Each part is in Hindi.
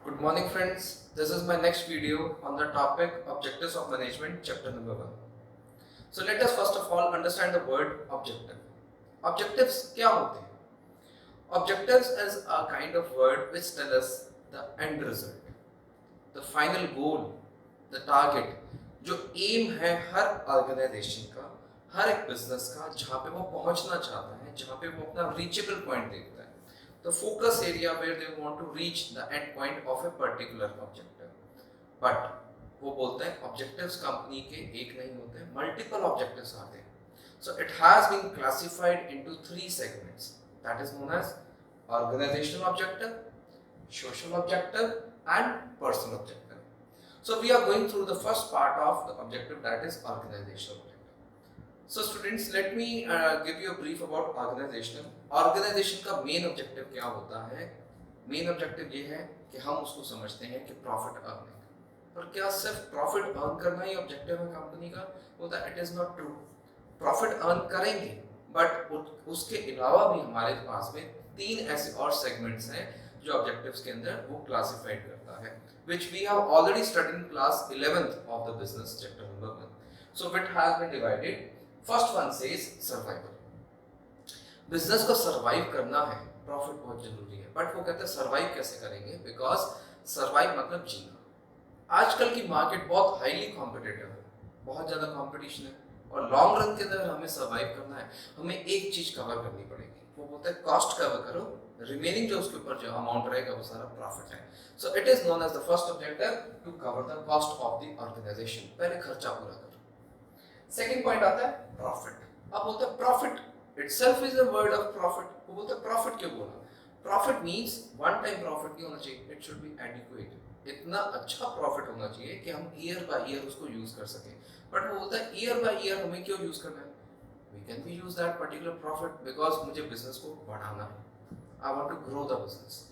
Good morning, friends. This is my next video on the topic Objectives of Management, chapter number 1. So, let us first of all understand the word objective. Objectives क्या होते हैं? Objectives is a kind of word which tell us the end result, the final goal, the target, जो aim है हर organization का, हर एक business का, जहाँ पे वो पहुँचना चाहता है, जहाँ पे वो अपना reachable point देखता है. The focus area where they want to reach the end point of a particular objective. But वो बोलते हैं objectives कंपनी के एक नहीं होते, multiple objectives आते हैं. So it has been classified into 3 segments. That is known as organizational objective, social objective, and personal objective. So we are going through the first part of the objective, that is organizational objective. So students, let me give you a brief about organizational. Organization का main objective क्या होता है? Main objective ये है कि हम उसको समझते हैं कि profit earning. पर क्या सिर्फ profit earn करना ही objective है कंपनी का? होता it is not true. Profit earn करेंगे, but उसके अलावा भी हमारे पास में 3 ऐसे और segments हैं जो objectives के अंदर वो classified करता है, which we have already studied in class 11th of the business chapter number 1. So it has been divided. First one says survival. Business को सरवाइव करना है, प्रॉफिट बहुत जरूरी है, बट वो कहते हैं सरवाइव कैसे करेंगे? बिकॉज सरवाइव मतलब जीना. आजकल की मार्केट बहुत हाईली कॉम्पिटिटिव है, बहुत ज़्यादा कंपटीशन है, और लॉन्ग रन के अंदर हमें सरवाइव करना है. हमें एक चीज़ कवर करनी पड़ेगी, वो बोलते हैं कॉस्ट कवर करो, रिमेनिंग जो उसके ऊपर जो अमाउंट रहेगा वो सारा प्रॉफिट है. So it is known as the first objective to cover the cost of the organisation. पहले खर्चा पूरा करो. सेकेंड पॉइंट आता है प्रॉफिट. अब बोलते हैं profit itself is a word of profit. वो बोलते हैं प्रॉफिट क्यों बोला? Profit means one time profit नहीं होना चाहिए, इट शुड बी एडिक्वेट. इतना अच्छा प्रॉफिट होना चाहिए कि हम ईयर बाय ईयर उसको यूज कर सकें. बट वो बोलता है ईयर बाय ईयर हमें क्यों यूज करना है? We can be use that particular profit because मुझे बिजनेस को बढ़ाना है. I want to grow the business,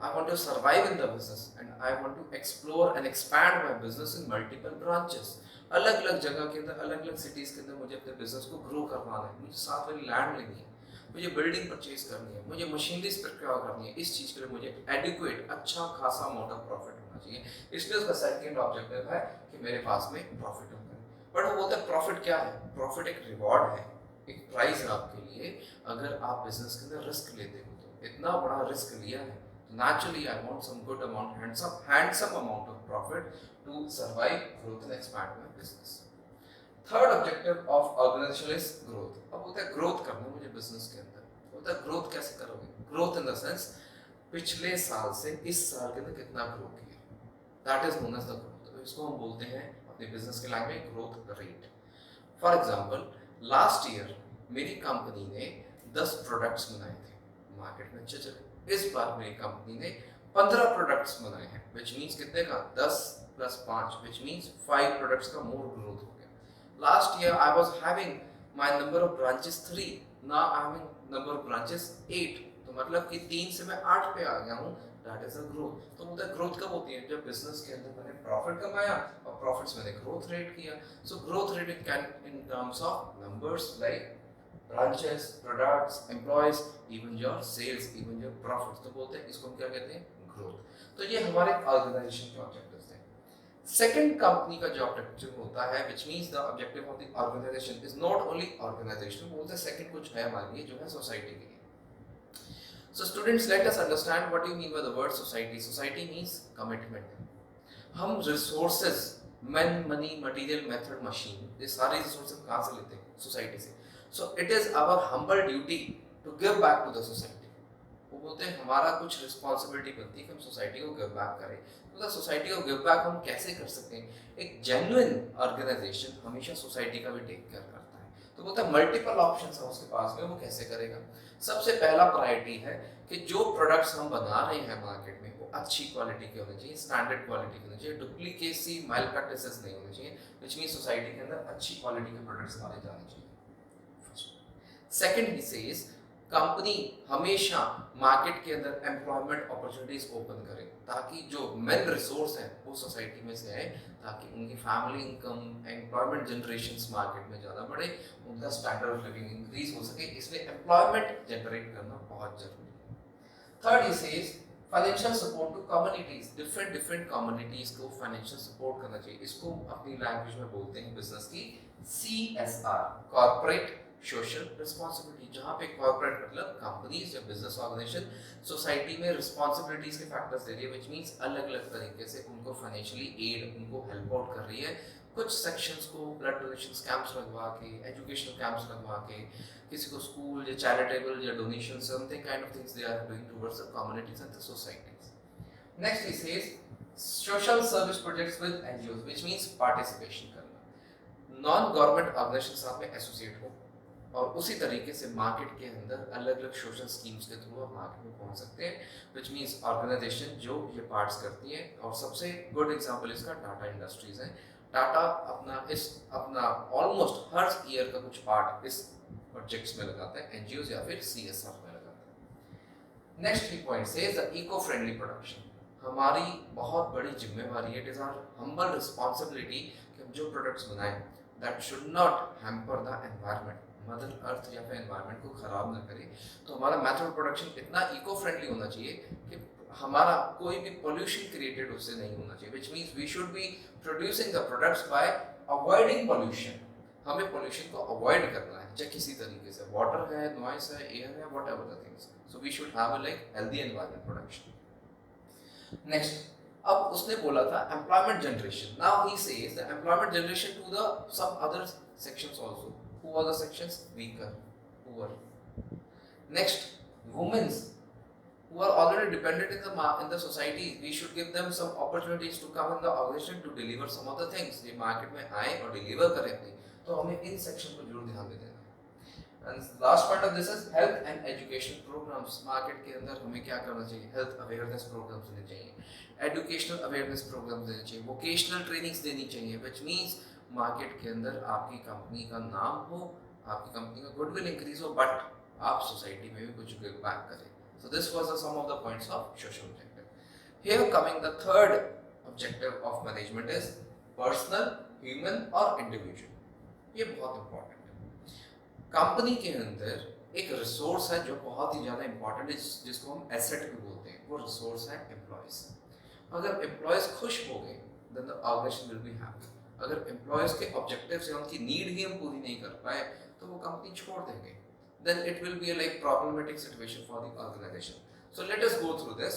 I want to survive in the business and I want to explore and expand my business in multiple branches. अलग अलग जगह के अंदर, अलग अलग सिटीज के अंदर मुझे अपने बिजनेस को ग्रो करवाना है. मुझे साथ वाली लैंड लेनी है, मुझे बिल्डिंग परचेज करनी है, मुझे मशीनरीज प्रोक्योर करनी है. इस चीज़ के लिए मुझे एडिक्वेट अच्छा खासा अमाउंट ऑफ प्रॉफिट होना चाहिए. इसलिए उसका सेकंड ऑब्जेक्टिव है कि मेरे पास में प्रॉफिट होगा. बट वो बोलता है प्रॉफिट क्या है? प्रॉफिट एक रिवॉर्ड है, एक प्राइज है आपके लिए. अगर आप बिजनेस के अंदर रिस्क लेते हो तो इतना बड़ा रिस्क लिया है, naturally I want some good amount, handsome amount of profit to survive, growth and expand my business. Third objective of organization is growth. अब होता है ग्रोथ करना मुझे बिजनेस के अंदर. होता है ग्रोथ कैसे करोगे? ग्रोथ इन द सेंस पिछले साल से इस साल के अंदर कितना ग्रो किया, that is known as the growth. इसको हम बोलते हैं अपने बिजनेस के लैंग्वेज में growth rate. For example, last year मेरी कंपनी ने 10 प्रोडक्ट्स बनाए थे, मार्केट में अच्छे चले. इस बार मेरी कंपनी ने 15 प्रोडक्ट्स बनाए हैं, विच मीन्स कितने का? 10 + 5, विच मीन्स 5 प्रोडक्ट्स का मोर ग्रोथ हो गया. Last year I was having my number of branches 3, now I am having number of branches 8. तो मतलब कि 3 से मैं 8 पे आ गया हूँ. That is a growth. तो मतलब ग्रोथ कब होती है? जब बिजनेस के अंदर मैंने प्रॉफिट कमाया और प्रॉफिट्स मैंने ग्रोथ रेट किया. So growth rate in terms of numbers like branches, products, employees, even your sales, even your profits. तो बोलते हैं इसको हम क्या कहते हैं? ग्रोथ. तो ये हमारे ऑर्गेनाइजेशन के ऑब्जेक्टिव्स हैं. सेकंड कंपनी का जो ऑब्जेक्टिव होता है, which means the objective of the organization is not only organizational. बोलते हैं सेकंड कुछ है हमारे लिए जो है सोसाइटी के लिए. So students, let us understand what you mean by the word society. Society means commitment. हम resources, man, money, material, method, machine, ये सारे रिसोर्सेज कहाँ से लेते हैं? सोसाइटी से. So it is our humble duty to give back to the society. वो बोलते हैं हमारा कुछ रिस्पॉन्सिबिलिटी बनती है कि हम सोसाइटी को गिव बैक करें. तो सोसाइटी को गिव बैक हम कैसे कर सकते हैं? एक जेन्युइन ऑर्गेनाइजेशन हमेशा सोसाइटी का भी टेक केयर करता है. तो बोलता है मल्टीपल ऑप्शंस है उसके पास में, वो कैसे करेगा? सबसे पहला प्रायोरिटी है कि जो प्रोडक्ट्स हम बना रहे हैं मार्केट में वो अच्छी क्वालिटी के होने चाहिए, स्टैंडर्ड क्वालिटी के होने चाहिए, डुप्लीकेसी, माइल प्रैक्टिसेस नहीं होने चाहिए, विच मीन सोसाइटी के अंदर अच्छी क्वालिटी के प्रोडक्ट्स डाले जाने चाहिए. सेकंड ही सेज कंपनी हमेशा मार्केट के अंदर एम्प्लॉयमेंट अपॉर्चुनिटीज ओपन करे ताकि जो मेन रिसोर्स है वो सोसाइटी में से आए, ताकि उनकी family income, employment generations market में ज़्यादा बढ़े, उनका स्टैंडर्ड ऑफ लिविंग इंक्रीज हो सके. इसलिए एम्प्लॉयमेंट जनरेट करना बहुत जरूरी है. Third he says financial support to communities, different different communities को फाइनेंशियल सपोर्ट करना चाहिए। इसको अपनी लैंग्वेज में बोलते हैं बिजनेस की CSR, कॉर्पोरेट सोशल रिस्पांसिबिलिटी, जहां पे कॉर्पोरेट मतलब कंपनीज या बिजनेस ऑर्गेनाइजेशन सोसाइटी में रिस्पांसिबिलिटीज के फैक्टर्स दे रही है, व्हिच मींस अलग अलग तरीके से उनको फाइनेंशियली एड, उनको हेल्प आउट कर रही है। कुछ सेक्शंस को ब्लड डोनेशन कैंप्स लगवा के, एजुकेशनल कैंप्स लगवा के, किसी को स्कूल या चैरिटेबल या donation, something kind of things they are doing towards the communities and the societies. Next he says social service projects with NGOs, which means participation करना, नॉन गवर्नमेंट ऑर्गेनाइजेशन साथ में एसोसिएट हो और उसी तरीके से मार्केट के अंदर अलग अलग सोशल स्कीम्स के थ्रू आप मार्केट में पहुंच सकते हैं, व्हिच मींस ऑर्गेनाइजेशन जो ये पार्ट्स करती है। और सबसे गुड एग्जांपल इसका टाटा इंडस्ट्रीज है। टाटा अपना ऑलमोस्ट हर ईयर का कुछ पार्ट इस प्रोजेक्ट्स में लगाता है, NGOs या फिर CSR में लगाता है। Next he point says the eco friendly production, हमारी बहुत बड़ी जिम्मेवारी है, it is our humble responsibility कि हम जो प्रोडक्ट्स बनाएं that should not hamper the environment, mother earth या फिर एनवायरनमेंट को खराब ना करे। तो हमारा मेथड ऑफ प्रोडक्शन इतना इको फ्रेंडली होना चाहिए कि हमारा कोई भी पोल्यूशन क्रिएटेड उससे नहीं होना चाहिए, which means we should be producing the products by avoiding pollution. हमें पोल्यूशन को अवॉइड करना है, चाहे किसी तरीके से, वाटर है, नॉइस है, एयर है, whatever the things, so we should have a like healthy environment production. Next, अब उसने बोला था employment generation, now he says the employment generation to the some other sections also. Who are the sections? Weaker, poor. Next, women's who are already dependent in the society. We should give them some opportunities to come in the organization to deliver some of the things. ये मार्केट में आए और डिलीवर करें अपनी, तो हमें इन सेक्शन को जरूर ध्यान में देना है। And last part of this is health and education programs. Market के अंदर हमें क्या करना चाहिए? हेल्थ अवेयरनेस प्रोग्राम्स देने चाहिए, एजुकेशनल अवेयरनेस प्रोग्राम्स देने चाहिए, वोकेशनल ट्रेनिंग्स देनी चाहिए, which means मार्केट के अंदर आपकी कंपनी का नाम हो, आपकी कंपनी का गुडविल इंक्रीज हो, बट आप सोसाइटी में भी कुछ गिव बैक करें। So this was some of the points of social objective. Here coming the third objective of management is personal, human और इंडिविजुअल। ये बहुत इंपॉर्टेंट है। कंपनी के अंदर एक रिसोर्स है जो बहुत ही ज्यादा इंपॉर्टेंट है, जिसको हम एसेट भी बोलते हैं, वो रिसोर्स है एम्प्लॉयज। अगर एम्प्लॉयज खुश हो गए then the organisation will be happy. अगर एम्प्लॉयज के ऑब्जेक्टिव से उनकी नीड ही हम पूरी नहीं कर पाए तो वो कंपनी छोड़ देंगे, then it will be a like problematic situation for the organization. So let us go through this.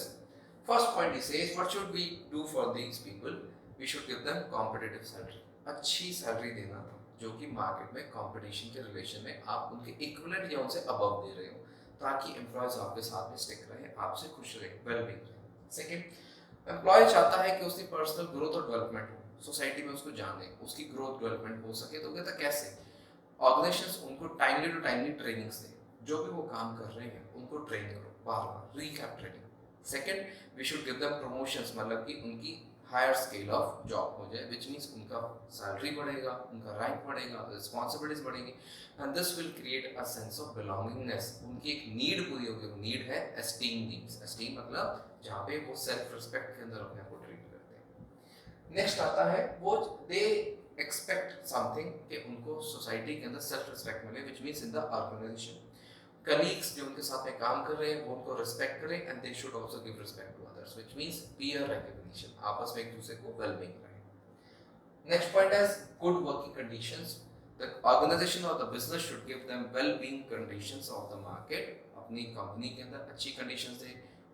First point he says, what should we do for these people? We should give them competitive salary. अच्छी सैलरी देना जो कि मार्केट में कंपटीशन के रिलेशन में आप उनके इक्विवेलेंट या उनसे अबव दे रहे हो, ताकि एम्प्लॉयज आपके साथ में स्टिक रहे, आपसे खुश रहे, वेल-बीइंग रहे। सेकंड, एम्प्लॉय चाहता है कि उसकी पर्सनल ग्रोथ और डेवलपमेंट हो, सोसाइटी में उसको जाने, उसकी ग्रोथ डेवलपमेंट हो सके। तो कहता कैसे? ऑर्गेनाइजेशंस उनको टाइमली टू टाइमली ट्रेनिंग्स दें, जो भी वो काम कर रहे हैं उनको ट्रेन करो, बार बार recap training. Second, we should give them promotions, मतलब कि उनकी हायर स्केल ऑफ जॉब हो जाए, व्हिच मींस उनका सैलरी बढ़ेगा, उनका रैंक बढ़ेगा, रिस्पांसिबिलिटीज बढ़ेंगी, and this will create a sense of belongingness. उनकी एक नीड पूरी होगी, वो नीड है एस्टीम नीड्स। एस्टीम मतलब जहाँ पे वो सेल्फ रिस्पेक्ट के अंदर अपने आप को ट्रीट करते हैं। नेक्स्ट आता है वो दे एक्सपेक्ट समथिंग कि उनको सोसाइटी के अंदर सेल्फ रिस्पेक्ट मिले, which means in the organisation colleagues जो उनके साथ में काम कर रहे हैं वो उनको रिस्पेक्ट करें, and they should also give respect to others, which means peer recognition, आपस में एक दूसरे को वेल बीइंग रहे। Next point is good working conditions. The organization और the business should give them well being conditions of the market. अपनी कंपनी के अंदर अच्छी कंडीशंस दे,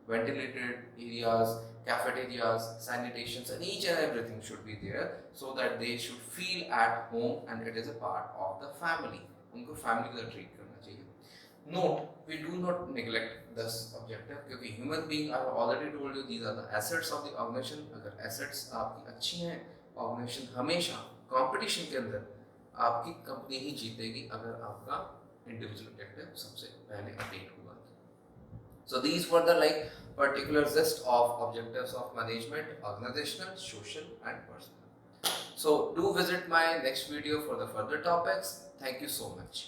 ventilated areas, cafeterias, sanitations, and each and everything should be there so that they should feel at home and it is a part of the family. उनको family का treat करना चाहिए. Note, we do not neglect this objective क्योंकि human being, I have already told you, these are the assets of the organization. अगर assets आपकी अच्छी हैं, organization हमेशा competition के अंदर आपकी कंपनी ही जीतेगी अगर आपका individual objective सबसे पहले अपडेट हुआ। So these were the like particular list of objectives of management, organizational, social and personal. So do visit my next video for the further topics. Thank you so much.